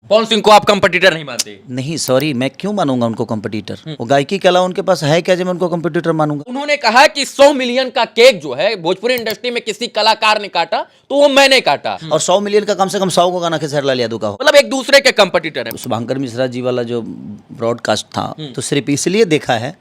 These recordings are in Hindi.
पवन सिंह को आप कंपटीटर नहीं मानते? नहीं सॉरी, मैं क्यों मानूंगा उनको कंपटीटर? वो गायकी के अलावा उनके पास है क्या जो मैं उनको कंपटीटर मानूंगा? उन्होंने कहा कि 100 मिलियन का केक जो है भोजपुरी इंडस्ट्री में किसी कलाकार ने काटा तो वो मैंने काटा। और 100 मिलियन का कम से कम 100 को गाना खेसारी लाल यादव का हो। मतलब एक दूसरे के कंपटीटर है। शुभंकर मिश्रा जी वाला जो ब्रॉडकास्ट था तो सिर्फ इसलिए देखा है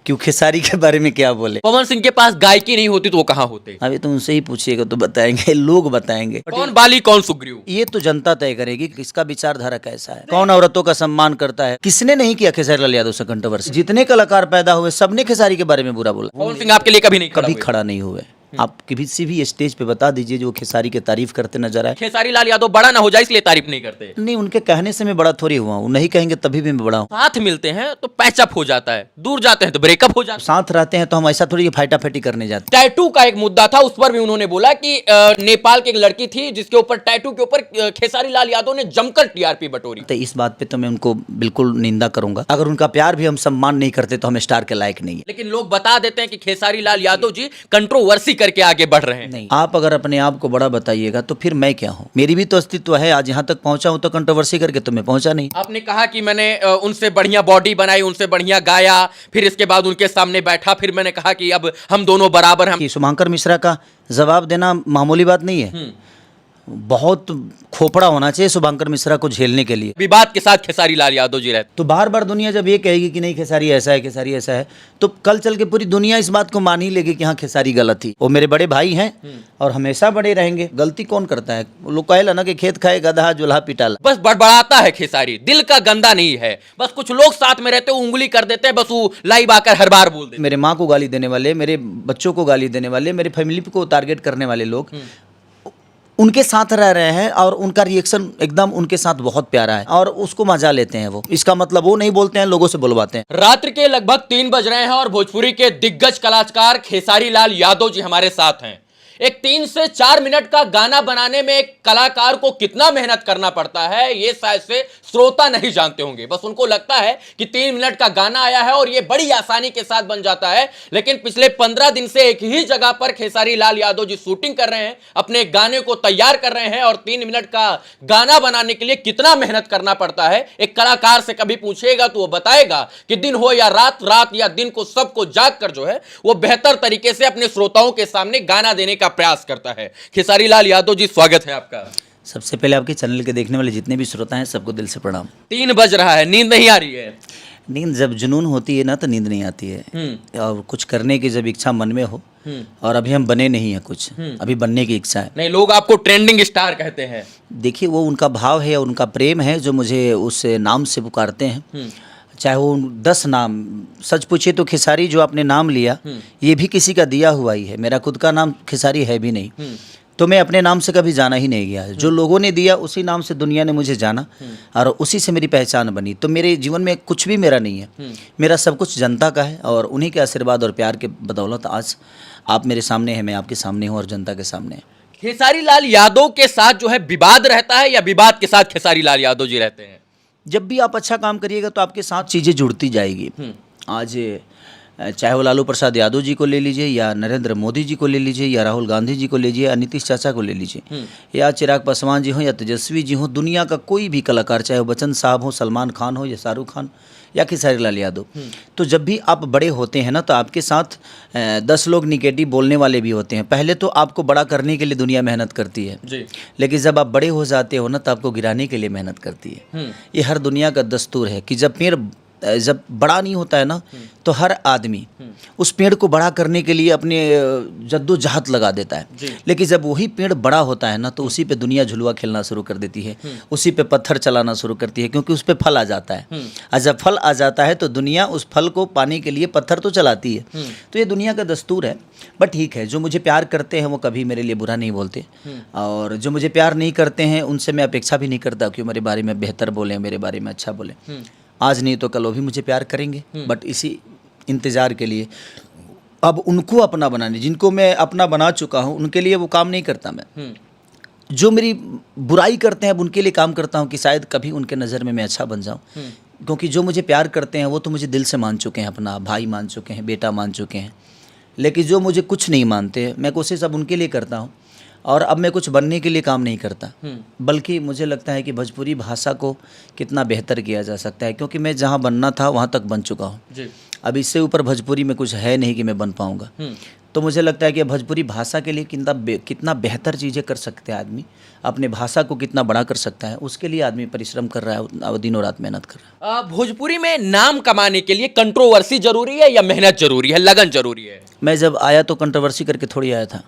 कि वो खेसारी के बारे में क्या बोले। पवन सिंह के पास गायकी नहीं होती तो वो कहाँ होते? अभी तो उनसे ही पूछिएगा तो बताएंगे, लोग बताएंगे। कौन बाली कौन सुग्रीव? ये तो जनता तय करेगी कि किसका विचारधारा कैसा है, कौन औरतों का सम्मान करता है। किसने नहीं किया खेसारी लाल यादव से कंट्रोवर्सी? जितने कलाकार पैदा हुए सबने खेसारी के बारे में बुरा बोला। पवन सिंह आपके लिए कभी नहीं कभी खड़ा नहीं हुए। आप किसी भी स्टेज पे बता दीजिए जो खेसारी की तारीफ करते नजर आए। खेसारी लाल यादव बड़ा ना हो जाए इसलिए तारीफ नहीं करते? नहीं, उनके कहने से मैं बड़ा थोड़ी हुआ हूँ, नहीं कहेंगे तभी भी मैं बड़ा हूँ। साथ मिलते हैं तो पैचअप हो जाता है, दूर जाते हैं तो ब्रेकअप हो जाता है। साथ रहते हैं तो हम ऐसा थोड़ी फाइटाफाइटी करने जाते। टैटू का एक मुद्दा था, उस पर भी उन्होंने बोला कि नेपाल की एक लड़की थी जिसके ऊपर टैटू के ऊपर खेसारी लाल यादव ने जमकर टीआरपी बटोरी। तो इस बात पे तो मैं उनको बिल्कुल निंदा करूंगा। अगर उनका प्यार भी हम सम्मान नहीं करते तो हम स्टार के लायक नहीं है। लेकिन लोग बता देते हैं कि खेसारी लाल यादव जी कंट्रोवर्सी करके आगे बढ़ रहे हैं। नहीं, आप अगर अपने आप को बड़ा बताइएगा तो फिर मैं क्या हूँ? मेरी भी तो अस्तित्व है। आज यहाँ तक पहुंचा हूँ तो कंट्रोवर्सी करके तो मैं पहुंचा नहीं। आपने कहा कि मैंने उनसे बढ़िया बॉडी बनाई, उनसे बढ़िया गाया, फिर इसके बाद उनके सामने बैठा, फिर मैंने कहा कि अब हम दोनों बराबर हैं। शुभंकर मिश्रा का जवाब देना मामूली बात नहीं है। बहुत खोपड़ा होना चाहिए शुभंकर मिश्रा को झेलने के लिए। विवाद के साथ खेसारी लाल यादव जी रहते तो बार बार दुनिया जब ये कहेगी कि नहीं खेसारी ऐसा है, खेसारी ऐसा है, तो कल चल के पूरी दुनिया इस बात को मान ही लेगी कि हाँ खेसारी गलत थी। वो मेरे बड़े भाई हैं और हमेशा बड़े रहेंगे। गलती कौन करता है? वो लोग कहेला ना कि खेत खाए गधा जुल्हा पिटाला। बस बड़बड़ाता है खेसारी, दिल का गंदा नहीं है। बस कुछ लोग साथ में रहते हैं, उंगली कर देते हैं, बस वो लाइव आकर हर बार बोल देते। मेरे माँ को गाली देने वाले, मेरे बच्चों को गाली देने वाले, मेरे फैमिली को टारगेट करने वाले लोग उनके साथ रह रहे हैं और उनका रिएक्शन एकदम उनके साथ बहुत प्यारा है और उसको मजा लेते हैं। वो इसका मतलब वो नहीं बोलते हैं, लोगों से बुलवाते हैं। रात्रि के लगभग 3 बज रहे हैं और भोजपुरी के दिग्गज कलाकार खेसारी लाल यादव जी हमारे साथ हैं। एक 3 से 4 मिनट का गाना बनाने में एक कलाकार को कितना मेहनत करना पड़ता है ये शायद से श्रोता नहीं जानते होंगे। बस उनको लगता है कि 3 मिनट का गाना आया है और ये बड़ी आसानी के साथ बन जाता है। लेकिन पिछले 15 दिन से एक ही जगह पर खेसारी लाल यादव जी शूटिंग कर रहे हैं, अपने गाने को तैयार कर रहे हैं और 3 मिनट का गाना बनाने के लिए कितना मेहनत करना पड़ता है एक कलाकार से कभी पूछेगा तो वो बताएगा कि दिन हो या रात, रात या दिन को सबको जाग कर जो है वो बेहतर तरीके से अपने श्रोताओं के सामने गाना देने का प्रयास करता है। खेसारी लाल यादव जी स्वागत है आपका। सबसे पहले आपके चैनल के देखने वाले जितने भी श्रोता हैं सबको दिल से प्रणाम। 3 बज रहा है, नींद नहीं आ रही है? नींद जब जुनून होती है ना तो नींद नहीं आती है। और कुछ करने की जब इच्छा मन में हो, और अभी हम बने नहीं है कुछ, अभी बनने की इच्छा है। नहीं, लोग आपको ट्रेंडिंग स्टार कहते हैं। देखिए वो उनका भाव है, उनका प्रेम है जो मुझे उस नाम से पुकारते हैं। चाहे वो 10 नाम, सच पूछे तो खेसारी जो आपने नाम लिया ये भी किसी का दिया हुआ ही है। मेरा खुद का नाम खेसारी है भी नहीं, तो मैं अपने नाम से कभी जाना ही नहीं गया। जो लोगों ने दिया उसी नाम से दुनिया ने मुझे जाना और उसी से मेरी पहचान बनी। तो मेरे जीवन में कुछ भी मेरा नहीं है, मेरा सब कुछ जनता का है और उन्हीं के आशीर्वाद और प्यार के बदौलत आज आप मेरे सामने हैं, मैं आपके सामने हूँ और जनता के सामने। खेसारी लाल यादव के साथ जो है विवाद रहता है या विवाद के साथ खेसारी लाल यादव जी रहते हैं? जब भी आप अच्छा काम करिएगा तो आपके साथ चीज़ें जुड़ती जाएगी। आज चाहे वो लालू प्रसाद यादव जी को ले लीजिए या नरेंद्र मोदी जी को ले लीजिए या राहुल गांधी जी को ले लीजिए या नीतीश चाचा को ले लीजिए या चिराग पासवान जी हो या तेजस्वी जी हो, दुनिया का कोई भी कलाकार, चाहे वो बच्चन साहब हो, सलमान खान हो या शाहरुख खान या खेसारी लाल यादव, तो जब भी आप बड़े होते हैं ना तो आपके साथ 10 लोग निगेटिव बोलने वाले भी होते हैं। पहले तो आपको बड़ा करने के लिए दुनिया मेहनत करती है जी। लेकिन जब आप बड़े हो जाते हो ना तो आपको गिराने के लिए मेहनत करती है। ये हर दुनिया का दस्तूर है कि जब पेड़ जब बड़ा नहीं होता है ना तो हर आदमी उस पेड़ को बड़ा करने के लिए अपने जद्दोजहद लगा देता है। लेकिन जब वही पेड़ बड़ा होता है ना तो उसी पे दुनिया झुलुआ खेलना शुरू कर देती है, उसी पे पत्थर चलाना शुरू करती है, क्योंकि उस पे फल आ जाता है। और जब फल आ जाता है तो दुनिया उस फल को पाने के लिए पत्थर तो चलाती है। तो ये दुनिया का दस्तूर है। बट ठीक है, जो मुझे प्यार करते हैं वो कभी मेरे लिए बुरा नहीं बोलते और जो मुझे प्यार नहीं करते हैं उनसे मैं अपेक्षा भी नहीं करता कि मेरे बारे में बेहतर बोलें, मेरे बारे में अच्छा बोलें। आज नहीं तो कल वो भी मुझे प्यार करेंगे। बट इसी इंतज़ार के लिए अब उनको अपना बनाने, जिनको मैं अपना बना चुका हूँ उनके लिए वो काम नहीं करता मैं। जो मेरी बुराई करते हैं अब उनके लिए काम करता हूँ कि शायद कभी उनके नज़र में मैं अच्छा बन जाऊँ। क्योंकि जो मुझे प्यार करते हैं वो तो मुझे दिल से मान चुके हैं, अपना भाई मान चुके हैं, बेटा मान चुके हैं। लेकिन जो मुझे कुछ नहीं मानते मैं कोशिश अब उनके लिए करता हूँ। और अब मैं कुछ बनने के लिए काम नहीं करता, बल्कि मुझे लगता है कि भोजपुरी भाषा को कितना बेहतर किया जा सकता है, क्योंकि मैं जहाँ बनना था वहाँ तक बन चुका हूँ। अब इससे ऊपर भोजपुरी में कुछ है नहीं कि मैं बन पाऊँगा। तो मुझे लगता है कि भोजपुरी भाषा के लिए कितना बेहतर चीज़ें कर सकते हैं आदमी, अपने भाषा को कितना बड़ा कर सकता है, उसके लिए आदमी परिश्रम कर रहा है, दिनों रात मेहनत कर रहा है। भोजपुरी में नाम कमाने के लिए कंट्रोवर्सी जरूरी है या मेहनत जरूरी है, लगन जरूरी है? मैं जब आया तो कंट्रोवर्सी करके थोड़ी आया था।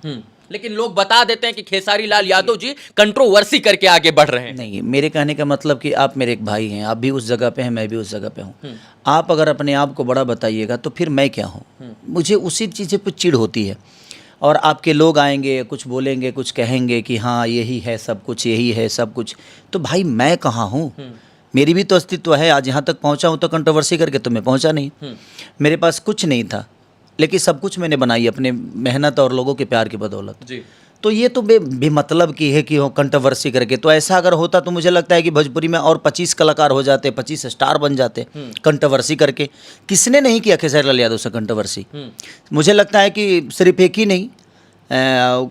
लेकिन लोग बता देते हैं कि खेसारी लाल यादव जी कंट्रोवर्सी करके आगे बढ़ रहे हैं। नहीं, मेरे कहने का मतलब कि आप मेरे एक भाई हैं, आप भी उस जगह पे हैं, मैं भी उस जगह पे हूँ। आप अगर अपने आप को बड़ा बताइएगा तो फिर मैं क्या हूँ? मुझे उसी चीज़ें पर चिढ़ होती है। और आपके लोग आएंगे, कुछ बोलेंगे, कुछ कहेंगे कि हाँ यही है सब कुछ, यही है सब कुछ। तो भाई मैं कहाँ हूँ? मेरी भी तो अस्तित्व है। आज यहाँ तक पहुँचा हूँ तो कंट्रोवर्सी करके तो मैं पहुँचा नहीं। मेरे पास कुछ नहीं था, लेकिन सब कुछ मैंने बनाई अपने मेहनत और लोगों के प्यार की बदौलत जी। तो ये तो बेमतलब की है कि वो कंट्रोवर्सी करके। तो ऐसा अगर होता तो मुझे लगता है कि भोजपुरी में और 25 कलाकार हो जाते, 25 स्टार बन जाते कंट्रोवर्सी करके। किसने नहीं किया खेसारी लाल यादव से कंट्रोवर्सी? मुझे लगता है कि सिर्फ एक ही नहीं,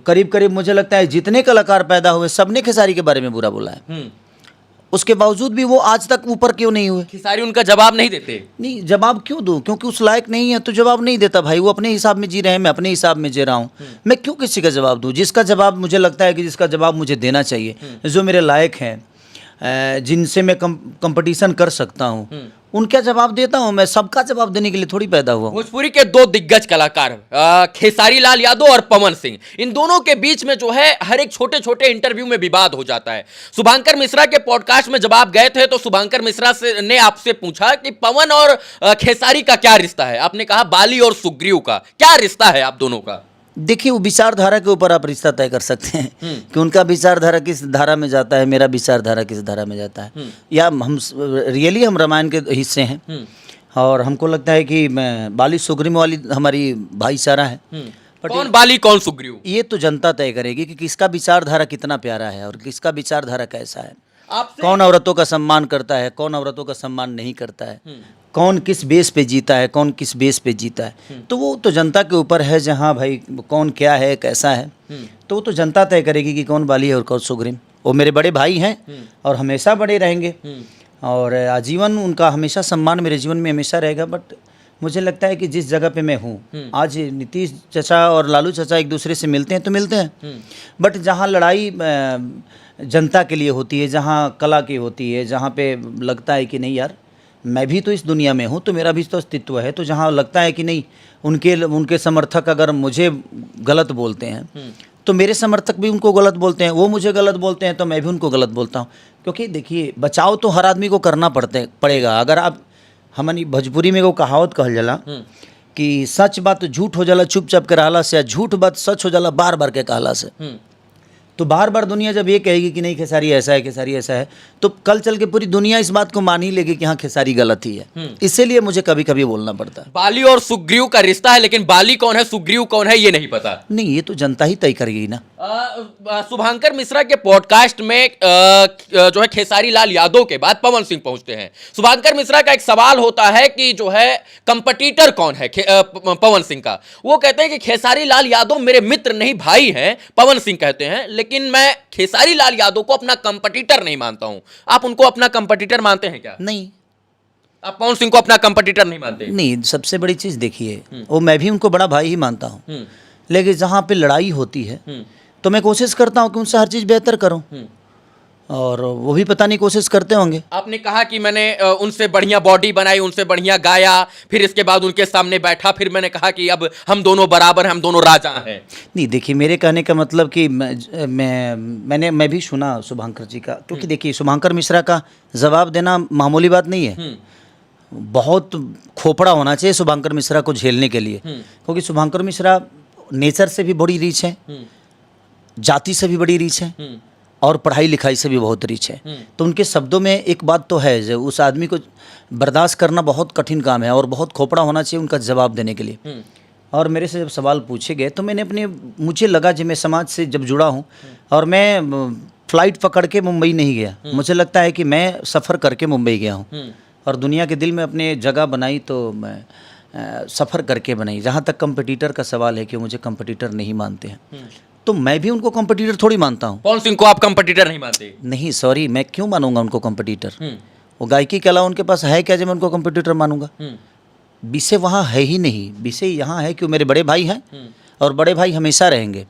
करीब करीब मुझे लगता है जितने कलाकार पैदा हुए सबने खेसारी के बारे में बुरा बोला है। उसके बावजूद भी वो आज तक ऊपर क्यों नहीं हुए? खेसारी उनका जवाब नहीं देते। नहीं, जवाब क्यों दूं? क्योंकि उस लायक नहीं है तो जवाब नहीं देता भाई। वो अपने हिसाब में जी रहे हैं, मैं अपने हिसाब में जी रहा हूँ। मैं क्यों किसी का जवाब दूं? जिसका जवाब मुझे लगता है कि जिसका जवाब मुझे देना चाहिए, जो मेरे लायक हैं, जिनसे मैं कंपटीशन कर सकता हूँ, उनका जवाब देता हूँ। मैं सबका जवाब देने के लिए थोड़ी पैदा हुआ हूँ। भोजपुरी के दो दिग्गज कलाकार खेसारी लाल यादव और पवन सिंह, इन दोनों के बीच में जो है हर एक छोटे छोटे इंटरव्यू में विवाद हो जाता है। शुभांकर मिश्रा के पॉडकास्ट में जब आप गए थे तो शुभांकर मिश्रा ने आपसे पूछा कि पवन और खेसारी का क्या रिश्ता है। आपने कहा बाली और सुग्रीव का। क्या रिश्ता है आप दोनों का? देखिए, वो विचारधारा के ऊपर आप रिश्ता तय कर सकते हैं कि उनका विचारधारा किस धारा में जाता है, मेरा विचारधारा किस धारा में जाता है। या हम रियली हम रामायण के हिस्से हैं और हमको लगता है कि मैं बाली सुग्रीव वाली हमारी भाईचारा है। कौन बाली कौन सुग्रीव, ये तो जनता तय करेगी कि किसका विचारधारा कितना प्यारा है और किसका विचारधारा कैसा है। कौन औरतों का सम्मान करता है, कौन औरतों का सम्मान नहीं करता है, कौन किस बेस पे जीता है, कौन किस बेस पे जीता है। तो वो तो जनता के ऊपर है, जहाँ भाई कौन क्या है, कैसा है, तो वो तो जनता तय करेगी कि कौन बाली है और कौन सुग्रीव। वो मेरे बड़े भाई हैं और हमेशा बड़े रहेंगे और आजीवन उनका हमेशा सम्मान मेरे जीवन में हमेशा रहेगा। बट मुझे लगता है कि जिस जगह पे मैं हूँ आज, नीतीश चाचा और लालू चाचा एक दूसरे से मिलते हैं तो मिलते हैं, बट जहाँ लड़ाई जनता के लिए होती है, जहाँ कला की होती है, जहाँ पे लगता है कि नहीं यार मैं भी तो इस दुनिया में हूँ तो मेरा भी तो अस्तित्व है, तो जहाँ लगता है कि नहीं उनके समर्थक अगर मुझे गलत बोलते हैं तो मेरे समर्थक भी उनको गलत बोलते हैं, वो मुझे गलत बोलते हैं तो मैं भी उनको गलत बोलता हूँ। क्योंकि देखिए, बचाव तो हर आदमी को करना पड़ेगा। अगर आप हमनी भोजपुरी में वो कहावत कहल जाला कि सच बात झूठ हो जाला चुपचाप के रहला से, झूठ बात सच हो जाला बार बार के कहला से। तो बार बार दुनिया जब ये कहेगी कि नहीं खेसारी ऐसा है, खेसारी ऐसा है, तो कल चल के पूरी दुनिया इस बात को मान ही लेगी कि हाँ खेसारी गलत ही है। इसीलिए मुझे कभी कभी बोलना पड़ता है। बाली और सुग्रीव का रिश्ता है, लेकिन बाली कौन है सुग्रीव कौन है ये नहीं पता। नहीं, ये तो जनता ही तय करेगी ना। शुभांकर मिश्रा के पॉडकास्ट में जो है खेसारी लाल यादव के बाद पवन सिंह पहुंचते हैं। शुभांकर मिश्रा का एक सवाल होता है कि जो है कंपटीटर कौन है पवन सिंह का। वो कहते हैं कि खेसारी लाल यादव मेरे मित्र नहीं भाई हैं, पवन सिंह कहते हैं, लेकिन मैं खेसारी लाल यादव को अपना कंपटीटर नहीं मानता हूं। आप उनको अपना कंपटीटर मानते हैं क्या? नहीं। आप पवन सिंह को अपना कंपटीटर नहीं मानते? नहीं, सबसे बड़ी चीज़ देखिए, वो मैं भी उनको बड़ा भाई ही मानता हूँ, लेकिन जहाँ पे लड़ाई होती है तो मैं कोशिश करता हूँ कि उनसे हर चीज़ बेहतर करूँ और वो भी पता नहीं कोशिश करते होंगे। आपने कहा कि मैंने उनसे बढ़िया बॉडी बनाई, उनसे बढ़िया गाया, फिर इसके बाद उनके सामने बैठा, फिर मैंने कहा कि अब हम दोनों बराबर हैं, हम दोनों राजा हैं। नहीं, देखिए, मेरे कहने का मतलब कि मैं भी सुना शुभांकर जी का, क्योंकि देखिए शुभांकर मिश्रा का जवाब देना मामूली बात नहीं है। बहुत खोपड़ा होना चाहिए शुभांकर मिश्रा को झेलने के लिए, क्योंकि शुभांकर मिश्रा नेचर से भी बड़ी रीच है, जाति से भी बड़ी रीच है और पढ़ाई लिखाई से भी बहुत रीच है। तो उनके शब्दों में एक बात तो है, जो उस आदमी को बर्दाश्त करना बहुत कठिन काम है और बहुत खोपड़ा होना चाहिए उनका जवाब देने के लिए। और मेरे से जब सवाल पूछे गए तो मैंने मुझे लगा कि मैं समाज से जब जुड़ा हूँ और मैं फ्लाइट पकड़ के मुंबई नहीं गया, मुझे लगता है कि मैं सफ़र करके मुंबई गया हूँ और दुनिया के दिल में अपने जगह बनाई तो मैं सफ़र करके बनाई। जहाँ तक कंपटीटर का सवाल है कि मुझे कंपटीटर नहीं मानते हैं, तो मैं भी उनको कॉम्पिटिटर थोड़ी मानता हूँ। पवन सिंह को आप कंपटीटर नहीं मानते? नहीं सॉरी, मैं क्यों मानूंगा उनको कॉम्पिटिटर? हम्म, वो गायकी के अलावा उनके पास है क्या जो मैं उनको कॉम्पिटिटर मानूंगा? विषय वहाँ है ही नहीं। विषय यहाँ है कि वो मेरे बड़े भाई हैं और बड़े भाई हमेशा रहेंगे।